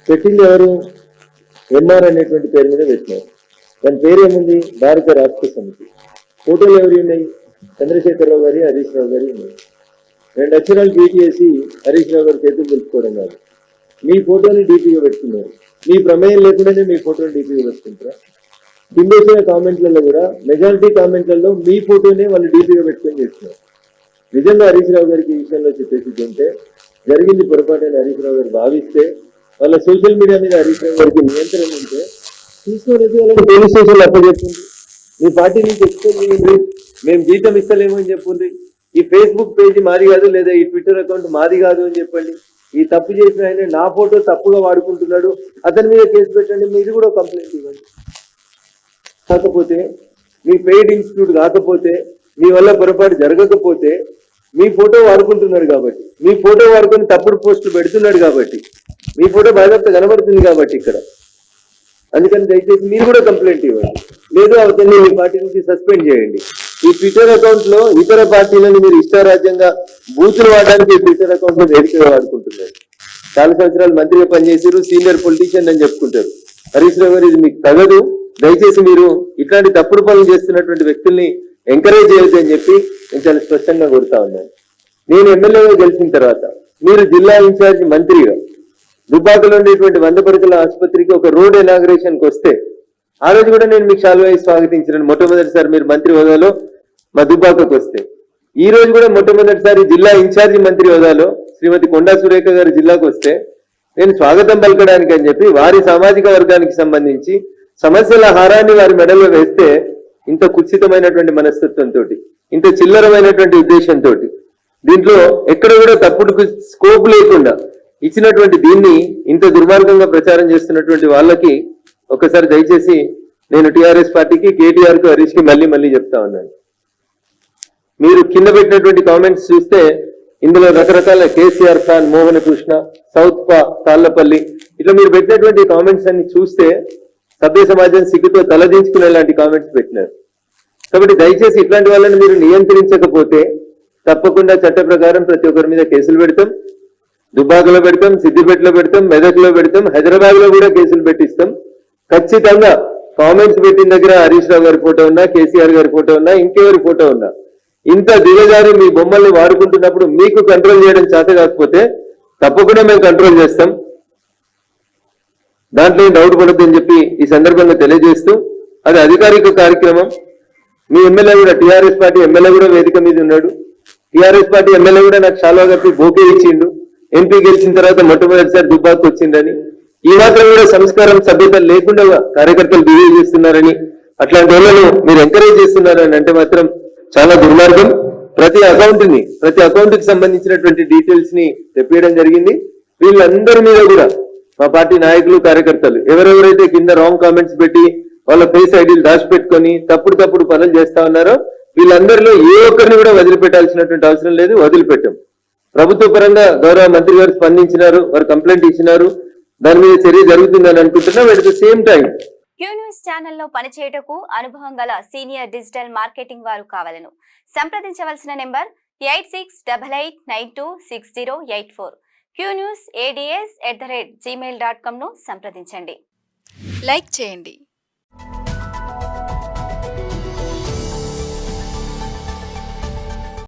పెట్టింది ఎవరు? ఎంఆర్ అనేటువంటి పేరు మీద పెట్టినారు. దాని పేరు ఏముంది? భారత రాష్ట్ర సమితి. ఫోటోలు ఎవరు ఉన్నాయి? చంద్రశేఖరరావు గారి, హరీష్ రావు గారి ఉన్నాయి. 2 అక్షరాలు ట్వీట్ చేసి హరీష్ రావు గారి చేతులు తెలుసుకోవడం కాదు, మీ ఫోటోని డీపీగా పెట్టుకున్నారు. మీ ప్రమేయం లేకుండానే మీ ఫోటోని డీపీగా పెట్టుకుంటారా? కింద వచ్చిన కామెంట్లలో కూడా మెజారిటీ కామెంట్లలో మీ ఫోటోనే వాళ్ళు డీపీగా పెట్టుకొని చేస్తున్నారు. నిజంగా హరీష్ రావు గారికి ఈ విషయంలో చెప్పేసి ఉంటే జరిగింది పొరపాటు హరీష్ రావు గారు భావిస్తే, వాళ్ళ సోషల్ మీడియా మీద హరీష్ రావు గారికి నియంత్రణ ఉంటే తీసుకోలేదు, వాళ్ళని పోలీస్ స్టేషన్లో అప్పచెప్పింది. మీ పార్టీ నుంచి ఎక్స్పోజ్ చేయండి, మేము జీతం ఇస్తలేము అని చెప్పుంది. ఈ ఫేస్బుక్ పేజీ మాది కాదు, లేదా ఈ ట్విట్టర్ అకౌంట్ మాది కాదు అని చెప్పండి. ఈ తప్పు చేసిన ఆయన నా ఫోటో తప్పుగా వాడుకుంటున్నాడు, అతని మీద కేసు పెట్టండి, మీరు కూడా కంప్లైంట్ ఇవ్వండి. కాకపోతే మీ పెయిడ్ ఇన్స్టిట్యూట్ కాకపోతే, మీ వల్ల పొరపాటు జరగకపోతే, మీ ఫోటో వాడుకుంటున్నాడు కాబట్టి, మీ ఫోటో వాడుకొని తప్పుడు పోస్టులు పెడుతున్నాడు కాబట్టి, మీ ఫోటో బాధ్యత కనబడుతుంది కాబట్టి ఇక్కడ, అందుకని దయచేసి మీరు కూడా కంప్లైంట్ ఇవ్వండి, లేదు అతన్ని మీ పార్టీ నుంచి సస్పెండ్ చేయండి. ఈ ట్విట్టర్ అకౌంట్ లో ఇతర పార్టీలను మీరు ఇష్టారాజ్యంగా బూతులు వాడడానికి ఈ ట్విట్టర్ అకౌంట్ లో వేదికగా వాడుకుంటున్నారు. చాలా సంవత్సరాలు మంత్రిగా పనిచేసారు, సీనియర్ పొలిటీషియన్ అని చెప్పుకుంటారు. హరీష్ రావు గారు, ఇది మీకు తగదు, దయచేసి మీరు ఇట్లాంటి తప్పుడు పనులు చేస్తున్నటువంటి వ్యక్తుల్ని ఎంకరేజ్ చేయొద్దు అని చెప్పి నేను చాలా స్పష్టంగా కోరుతా ఉన్నాను. నేను ఎమ్మెల్యేగా గెలిచిన తర్వాత మీరు జిల్లా ఇన్ఛార్జ్ మంత్రిగా దుబ్బాకలో ఉండేటువంటి 100 పడకల ఆసుపత్రికి ఒక రోడ్ ఇనాగ్రేషన్కి వస్తే, ఆ రోజు కూడా నేను మీకు శాలువా స్వాగతించినాను. మొట్టమొదటిసారి మీరు మంత్రి హోదాలో మా దుబ్బాకకు వస్తే, ఈ రోజు కూడా మొట్టమొదటిసారి జిల్లా ఇన్ఛార్జి మంత్రి హోదాలో శ్రీమతి కొండా సురేఖ గారు జిల్లాకు వస్తే నేను స్వాగతం పలకడానికి అని చెప్పి వారి సామాజిక వర్గానికి సంబంధించి సమస్యల హారాన్ని వారి మెడలో వేస్తే, ఇంత కుత్సితమైనటువంటి మనస్తత్వంతో, ఇంత చిల్లరమైనటువంటి ఉద్దేశంతో, దీంట్లో ఎక్కడ కూడా తప్పుడు స్కోప్ లేకుండా ఇచ్చినటువంటి దీన్ని ఇంత దుర్మార్గంగా ప్రచారం చేస్తున్నటువంటి వాళ్ళకి ఒకసారి దయచేసి నేను టీఆర్ఎస్ పార్టీకి, కేటీఆర్ కు, హరీష్ కి మళ్ళీ చెప్తా ఉన్నాను. మీరు కింద పెట్టినటువంటి కామెంట్స్ చూస్తే ఇందులో రకరకాల కేసీఆర్ ఖాన్, మోహన కృష్ణ, సౌత్ పా, తాళ్లపల్లి, ఇట్లా మీరు పెట్టినటువంటి కామెంట్స్ అన్ని చూస్తే సభ్య సమాజం సిగ్గుతో తలదించుకునే లాంటి కామెంట్స్ పెట్టినారు. కాబట్టి దయచేసి ఇట్లాంటి వాళ్ళని మీరు నియంత్రించకపోతే తప్పకుండా చట్ట ప్రకారం ప్రతి ఒక్కరి మీద కేసులు పెడతాం. దుబ్బాకలో పెడతాం, సిద్దిపేటలో పెడతాం, మెదక్లో పెడతాం, హైదరాబాద్ లో కూడా కేసులు పెట్టిస్తాం. ఖచ్చితంగా కామెంట్స్ పెట్టిన దగ్గర హరీష్ రావు గారి ఫోటో ఉన్నా, కేసీఆర్ గారి ఫోటో ఉన్నా, ఇంకెవరి ఫోటో ఉన్నా, ఇంత దిగజారి మీ బొమ్మల్ని వాడుకుంటున్నప్పుడు మీకు కంట్రోల్ చేయడం చేత కాకపోతే తప్పకుండా మేము కంట్రోల్ చేస్తాం. దాంట్లో డౌట్ పడద్దని చెప్పి ఈ సందర్భంగా తెలియజేస్తూ, అది అధికారిక కార్యక్రమం. మీ ఎమ్మెల్యే కూడా, టీఆర్ఎస్ పార్టీ ఎమ్మెల్యే కూడా వేదిక మీద ఉన్నాడు. టీఆర్ఎస్ పార్టీ ఎమ్మెల్యే కూడా నాకు శాలువా కప్పి బోకే ఇచ్చిండు. ఎంపీ గెలిచిన తర్వాత మొట్టమొదటిసారి దుబ్బాకు వచ్చిందని, ఈ మాత్రం కూడా సంస్కారం, సభ్యత లేకుండా కార్యకర్తలు బిహేవ్ చేస్తున్నారని, అట్లాంటి వాళ్ళను మీరు ఎంకరేజ్ చేస్తున్నారని అంటే మాత్రం చాలా దుర్మార్గం. ప్రతి అకౌంట్ కి సంబంధించినటువంటి డీటెయిల్స్ ని తెప్పియడం జరిగింది. వీళ్ళందరి మీద కూడా మా పార్టీ నాయకులు, కార్యకర్తలు ఎవరెవరైతే కింద రాంగ్ కామెంట్స్ పెట్టి వాళ్ళ ఫేస్ ఐడీలు దాచిపెట్టుకొని తప్పుడు పనులు చేస్తా ఉన్నారో వీళ్ళందరిలో ఏ ఒక్కరిని కూడా వదిలిపెట్టాల్సినటువంటి అవసరం లేదు, వదిలిపెట్టాం. ప్రభుత్వ పరంగా గౌరవ మంత్రి గారు స్పందించినారు, వారు కంప్లైంట్ ఇచ్చినారు, దాని మీద చర్య జరుగుతుందని అనుకుంటున్నాం. At the same time Q news ఛానల్లో పనిచేయటకు అనుభవం గల సీనియర్ డిజిటల్ మార్కెటింగ్ వారు కావాలను సంప్రదించవలసిన నెంబర్ 8688926084. qnewsads@gmail.com ను సంప్రదించండి. లైక్ చేయండి.